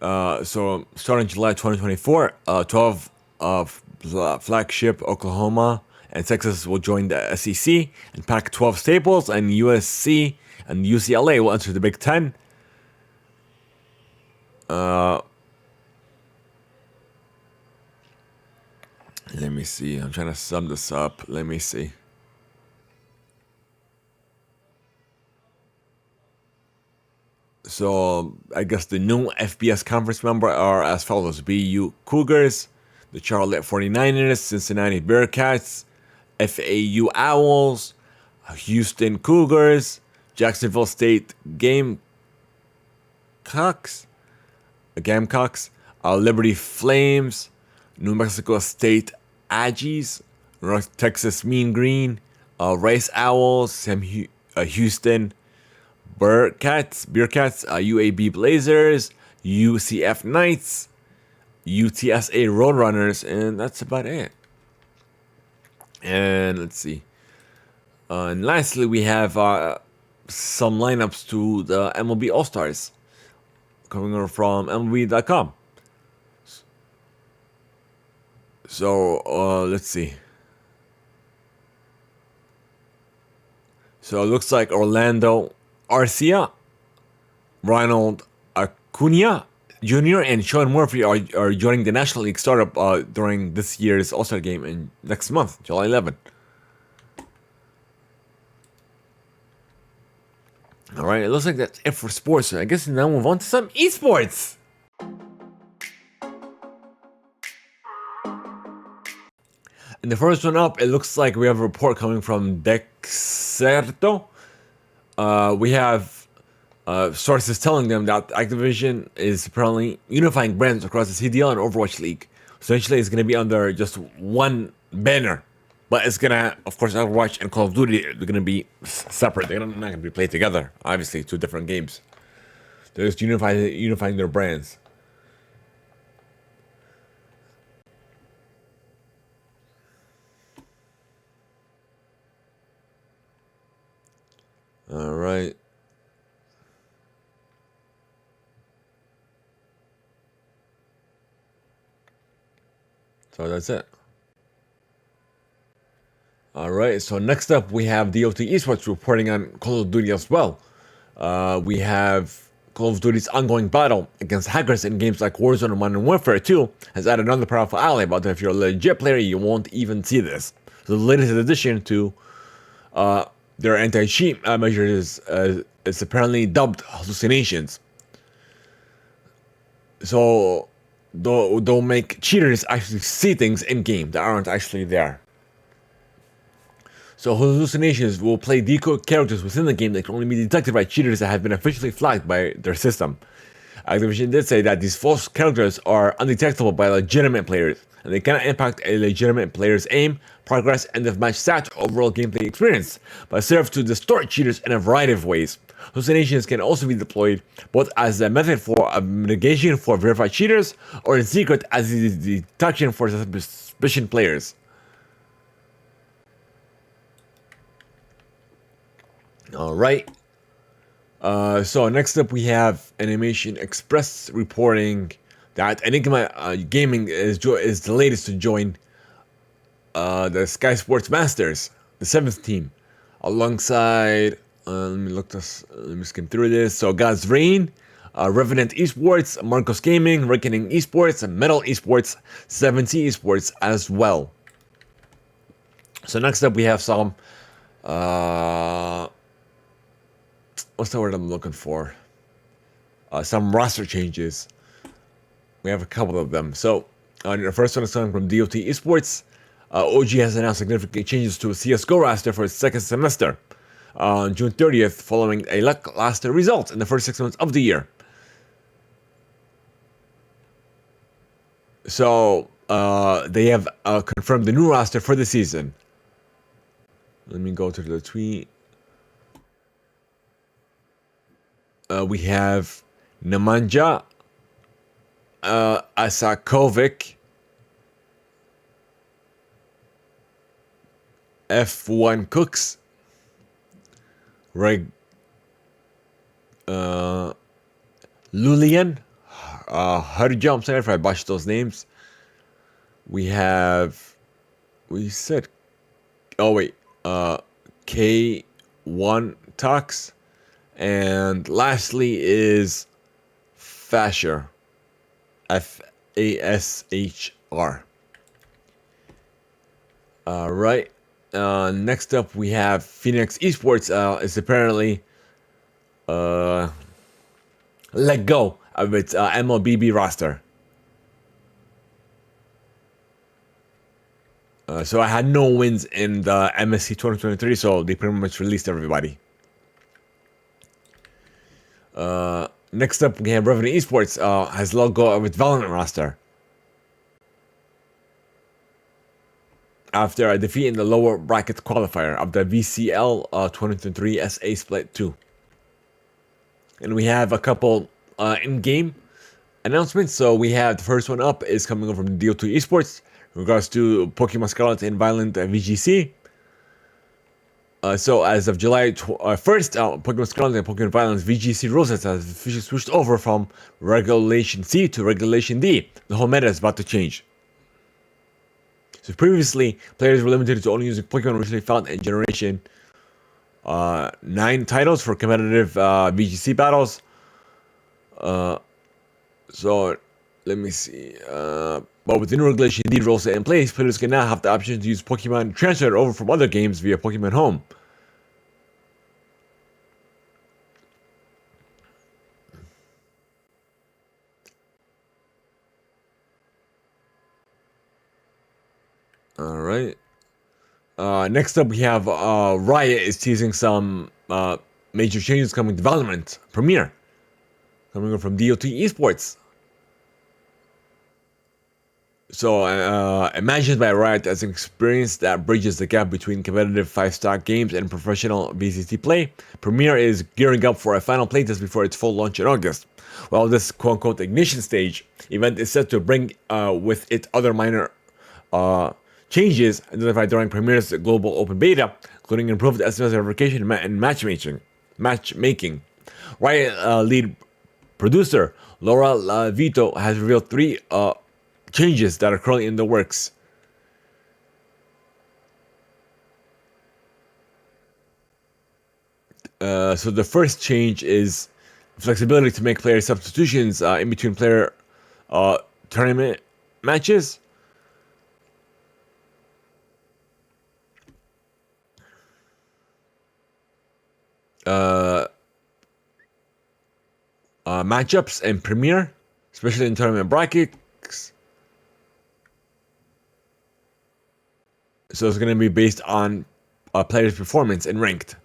So starting July 2024, 12 of flagship Oklahoma and Texas will join the SEC, and Pac-12 staples and USC and UCLA will enter the Big Ten. Let me see. I'm trying to sum this up. Let me see. So I guess the new FBS conference members are as follows: BU Cougars, the Charlotte 49ers, Cincinnati Bearcats, FAU Owls, Houston Cougars, Jacksonville State Gamecocks, Liberty Flames, New Mexico State Aggies, North Texas Mean Green, Rice Owls, Houston Bearcats, UAB Blazers, UCF Knights, UTSA Roadrunners, and that's about it. And let's see. And lastly, we have some lineups to the MLB All-Stars coming from MLB.com. So let's see. So it looks like Orlando Arcia, Ronald Acuna Jr., and Sean Murphy are joining the National League startup during this year's All-Star game in next month, July 11th. All right, it looks like that's it for sports. So I guess now move on to some esports. And the first one up, it looks like we have a report coming from Dexerto. We have sources telling them that Activision is apparently unifying brands across the CDL and Overwatch League. Essentially, it's going to be under just one banner. But it's going to, of course, Overwatch and Call of Duty, they're going to be separate. They're not going to be played together. Obviously, two different games. They're just unifying their brands. All right. So that's it. All right. So next up, we have DOT Esports reporting on Call of Duty as well. We have Call of Duty's ongoing battle against hackers in games like Warzone and Modern Warfare 2 has added another powerful ally, but if you're a legit player, you won't even see this. So the latest addition to their anti-cheat measures is apparently dubbed hallucinations. So they'll make cheaters actually see things in game that aren't actually there. So hallucinations will play decoy characters within the game that can only be detected by cheaters that have been officially flagged by their system. Activision did say that these false characters are undetectable by legitimate players, and they cannot impact a legitimate player's aim, progress, end of match stats, or overall gameplay experience, but serve to distort cheaters in a variety of ways. Hallucinations can also be deployed both as a method for mitigation for verified cheaters, or in secret as a detection for suspicious players. Alright. So next up we have Animation Express reporting that Enigma Gaming is the latest to join the Sky Sports Masters, the 7th team, alongside let me skim through this. So God's Reign, Revenant Esports, Marcos Gaming, Reckoning Esports, and Metal Esports, 7T Esports as well. So next up we have some Uh, what's the word I'm looking for? Some roster changes. We have a couple of them. So, the first one is coming from DOT Esports. OG has announced significant changes to its CSGO roster for its second semester on June 30th, following a lackluster result in the first 6 months of the year. So, they have confirmed the new roster for the season. Let me go to the tweet. We have Nemanja Asakovic, F1 Cooks, Lulian, Harja, I'm sorry if I botched those names. We said, K1 Talks, and lastly is Fasher, Fashr. Right. Next up, we have Phoenix Esports. Is apparently let go of its MLBB roster. So I had no wins in the MSC 2023, so they pretty much released everybody. Next up, we have Revenue Esports has let go of its Valorant roster after a defeat in the lower bracket qualifier of the VCL 2023 SA Split 2. And we have a couple in-game announcements. So we have the first one up is coming over from DO2 Esports in regards to Pokemon Scarlet and Violet VGC. So as of July 1st, Pokemon Scarlet and Pokemon Violet's VGC rules has officially switched over from Regulation C to Regulation D. The whole meta is about to change. So previously, players were limited to only using Pokemon originally found in Generation 9 titles for competitive VGC battles. So let me see. But with the new Regulation D rules set in place, players can now have the option to use Pokemon transferred over from other games via Pokemon Home. All right. Next up, we have Riot is teasing some major changes coming to development. Premiere, coming from DOT Esports. So, imagined by Riot as an experience that bridges the gap between competitive 5-star games and professional VCT play, Premiere is gearing up for a final playtest before its full launch in August. While this quote-unquote ignition stage event is set to bring with it other minor changes identified during Premiere's global open beta, including improved SMS verification and matchmaking. Riot lead producer Laura Vito has revealed 3 changes that are currently in the works. So the first change is flexibility to make player substitutions in between player tournament matches. Matchups and Premiere, especially in tournament brackets. So it's going to be based on player's performance and ranked.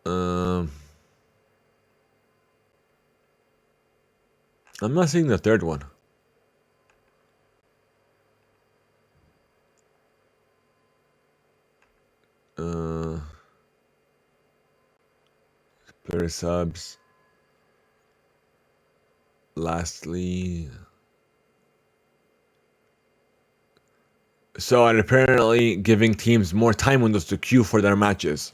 I'm not seeing the third one. Player subs. Lastly, so and apparently giving teams more time windows to queue for their matches.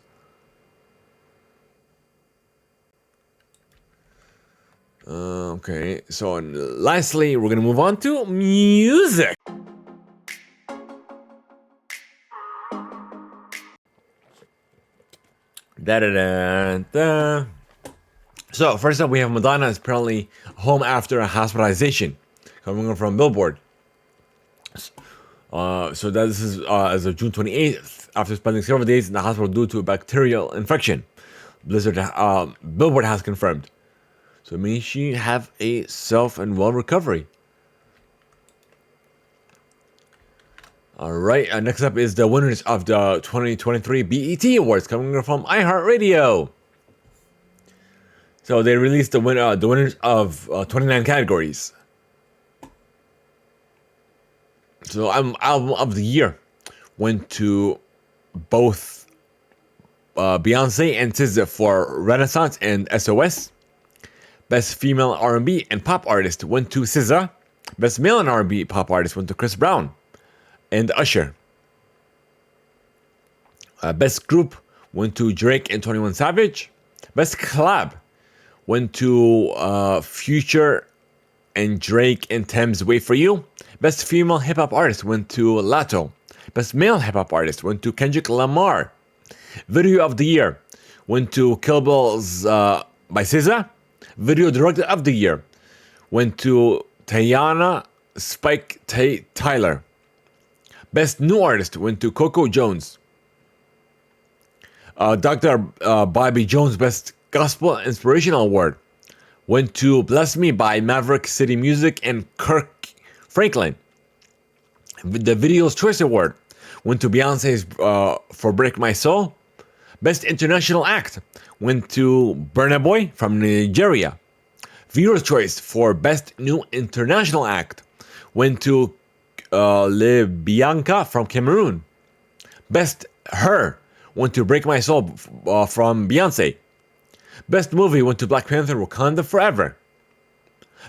Okay, so lastly, we're gonna move on to music. Da-da-da-da. So first up, we have Madonna is apparently home after a hospitalization, coming from Billboard. So that this is as of June 28th, after spending several days in the hospital due to a bacterial infection. Billboard has confirmed. So may she have a self and well recovery. All right. Next up is the winners of the 2023 BET Awards coming from iHeartRadio. So they released the winners of 29 categories. So album of the year went to both Beyonce and SZA for Renaissance and SOS. Best female R&B and pop artist went to SZA. Best male and R&B pop artist went to Chris Brown and Usher. Best group went to Drake and 21 Savage. Best collab went to Future and Drake and Thames Wait For You. Best female hip-hop artist went to Lato. Best male hip-hop artist went to Kendrick Lamar. Video of the year went to Kill Bill's by SZA. Video director of the year went to Teyana Spike Tyler. Best new artist went to Coco Jones. Dr. Bobby Jones Best Gospel Inspirational Award went to Bless Me by Maverick City Music and Kirk Franklin. The Video's Choice Award went to Beyonce's For Break My Soul. Best International Act went to Burna Boy from Nigeria. Viewer's Choice for Best New International Act went to Le Bianca from Cameroon. Best Her went to Break My Soul from Beyonce. Best Movie went to Black Panther Wakanda Forever.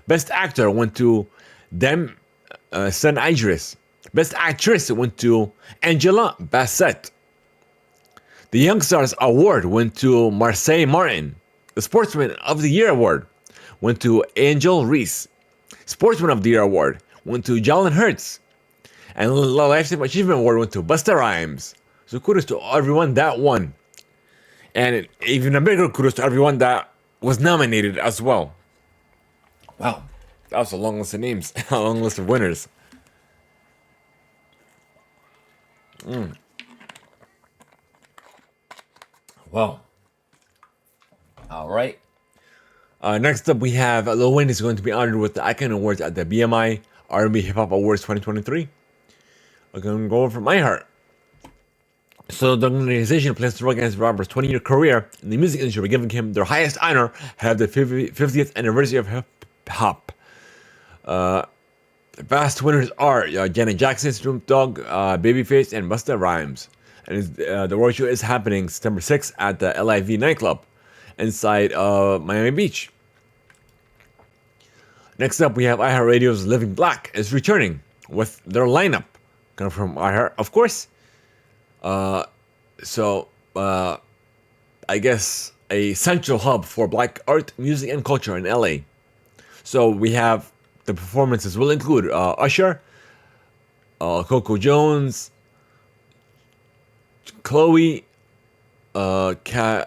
Best Actor went to Dem Sen Idris. Best Actress went to Angela Bassett. The Young Stars Award went to Marseille Martin. The Sportsman of the Year Award went to Angel Reese. Sportsman of the Year Award went to Jalen Hurts. And the Lifetime Achievement Award went to Busta Rhymes. So kudos to everyone that won. And even a bigger kudos to everyone that was nominated as well. Wow, that was a long list of names, a long list of winners. Well, all right. Next up, we have Lil Wayne is going to be honored with the Icon Awards at the BMI R&B Hip Hop Awards 2023. I'm going to go over from my heart. So the organization plans to recognize Robert's 20-year career in the music industry by giving him their highest honor ahead of the 50th anniversary of hip hop. The past winners are Janet Jackson, Snoop Dogg, Babyface, and Busta Rhymes. And the award show is happening September 6th at the LIV nightclub inside Miami Beach. Next up, we have iHeartRadio's Living Black is returning with their lineup. Coming from iHeart, of course. I guess a central hub for Black art, music, and culture in LA. So we have the performances will include Usher, Coco Jones, Chloe, Kesha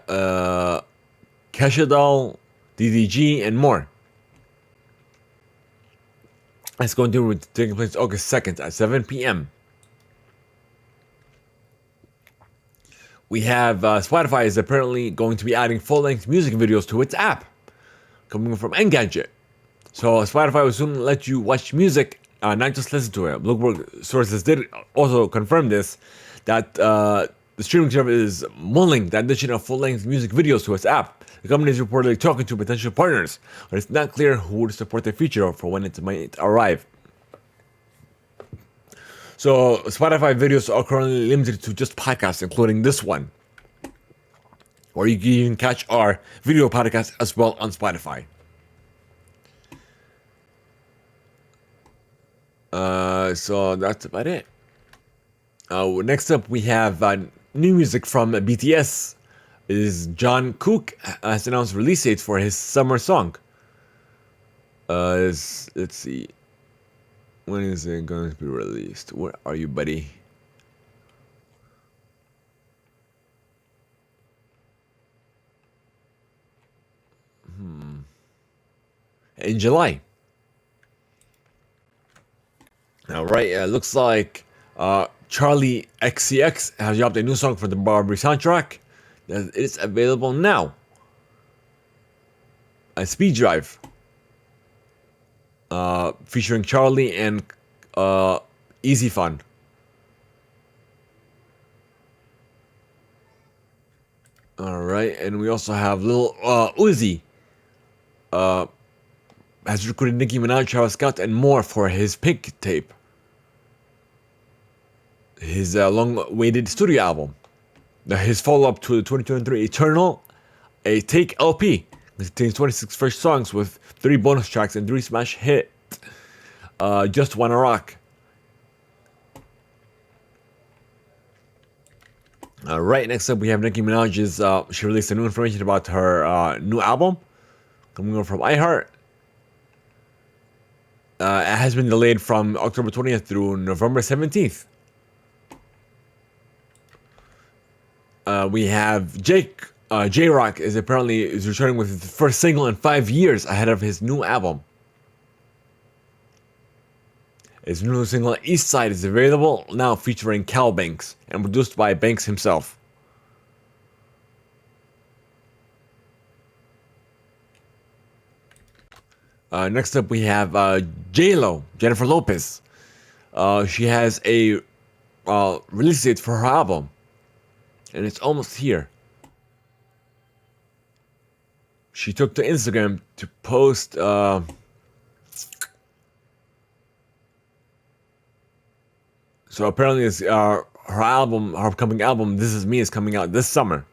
Doll, DDG, and more. It's going to be taking place August 2nd at 7 p.m. We have Spotify is apparently going to be adding full-length music videos to its app, coming from Engadget. So Spotify will soon let you watch music, not just listen to it. Bloomberg sources did also confirm this, that the streaming service is mulling the addition of full-length music videos to its app. The company is reportedly talking to potential partners, but it's not clear who would support the feature or for when it might arrive. So Spotify videos are currently limited to just podcasts, including this one, or you can even catch our video podcast as well on Spotify. So that's about it. Next up, we have new music from BTS. Is John Cook has announced release dates for his summer song. Let's see. When is it going to be released? Where are you, buddy? In July. All right. Looks like Charlie XCX has dropped a new song for the Barbie soundtrack. It's available now. A Speed Drive, featuring Charlie and Easy Fun. All right, and we also have Lil Uzi. Has recorded Nicki Minaj, Travis Scott, and more for his Pink tape. His long-awaited studio album. His follow-up to the 2023 Eternal, a Take LP. It contains 26 fresh songs with 3 bonus tracks and 3 smash hits. Just Wanna Rock. Right, next up we have Nicki Minaj's, she released new information about her new album, coming over from iHeart. It has been delayed from October 20th through November 17th. We have J-Rock is returning with his first single in 5 years ahead of his new album. His new single, East Side, is available now, featuring Cal Banks and produced by Banks himself. Next up, we have J-Lo, Jennifer Lopez. She has a release date for her album, and it's almost here. She took to Instagram to post so apparently it's her upcoming album, This Is Me, is coming out this summer.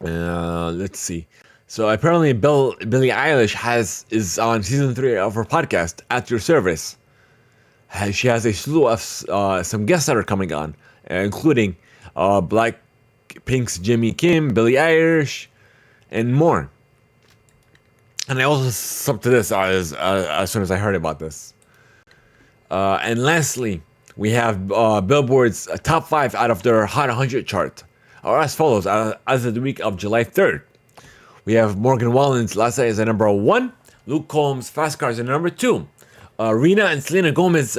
Let's see. So apparently Billie Eilish is on season 3 of her podcast, At Your Service. She has a slew of some guests that are coming on, including Blackpink's Jimmy Kim, Billie Eilish, and more. And I also subbed to this as soon as I heard about this. And lastly, we have Billboard's top 5 out of their Hot 100 chart, are as follows as of the week of July 3rd. We have Morgan Wallen's Last Night is at number 1, Luke Combs' Fast Cars at number 2, Rina and Selena Gomez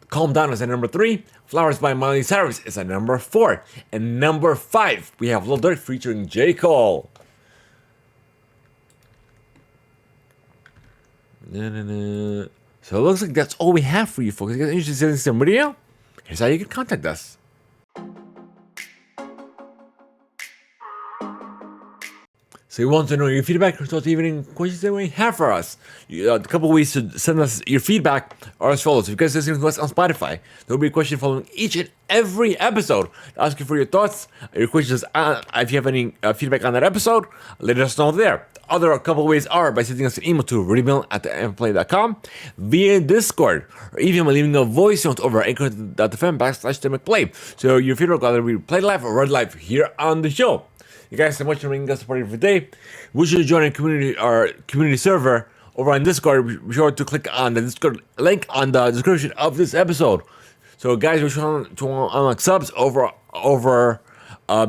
Calm Down is at number 3, Flowers by Miley Cyrus is at number 4, and number 5 we have Lil Durk featuring J. Cole. So it looks like that's all we have for you folks. If you guys are interested in some video, here's how you can contact us. So we want to know your feedback, or thoughts, even any questions that you have for us. A couple ways to send us your feedback are as follows. If you guys are listening to us on Spotify, there will be a question following each and every episode asking for your thoughts, your questions. If you have any feedback on that episode, let us know there. Other couple ways are by sending us an email to readmail@theimpactplay.com, via Discord, or even by leaving a voice note over anchor.fm/Theimpactplay. So your feedback will either be played live or read live here on the show. You guys so much for making us a part of your day. We should join our community server over on Discord. Be sure to click on the Discord link on the description of this episode. So guys, we're trying to unlock subs over.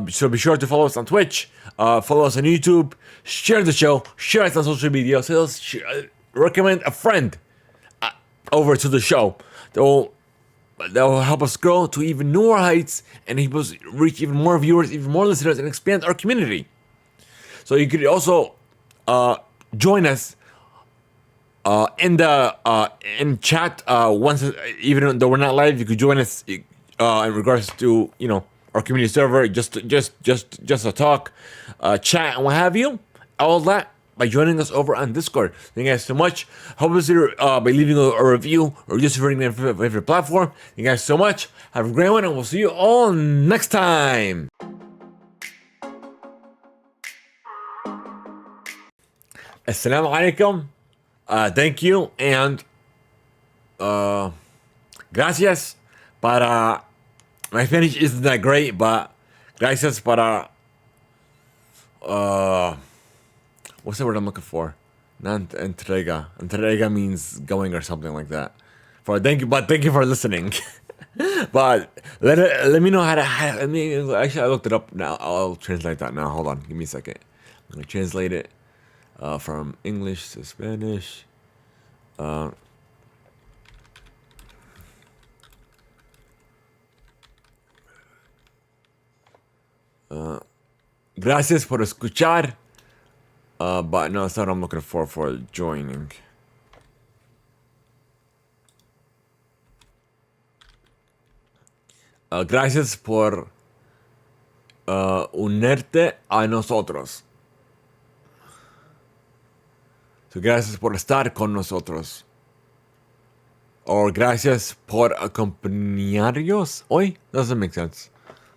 So be sure to follow us on Twitch, follow us on YouTube, share the show, share us on social media, recommend a friend over to the show. That will help us grow to even newer heights and help us reach even more viewers, even more listeners, and expand our community. So you could also join us in chat once, even though we're not live. You could join us in regards to our community server, just a talk, chat, and what have you. All that by joining us over on Discord. Thank you guys so much. Help us by leaving a review or just reading the favorite platform. Thank you guys so much. Have a great one, and we'll see you all next time. Assalamu alaikum. Thank you and gracias para. My Spanish isn't that great, but gracias para. What's the word I'm looking for? Not entrega. Entrega means going or something like that. Thank you for listening. But let me know how to. Actually, I looked it up now. I'll translate that now. Hold on, give me a second. I'm gonna translate it from English to Spanish. Gracias por escuchar. But no, it's not what I'm looking for joining. Gracias por unirte a nosotros. So, gracias por estar con nosotros. Or gracias por acompañarnos hoy. Doesn't make sense.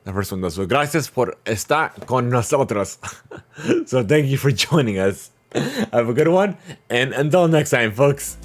The first one does. So, gracias por estar con nosotros. So, thank you for joining us. Have a good one. And until next time, folks.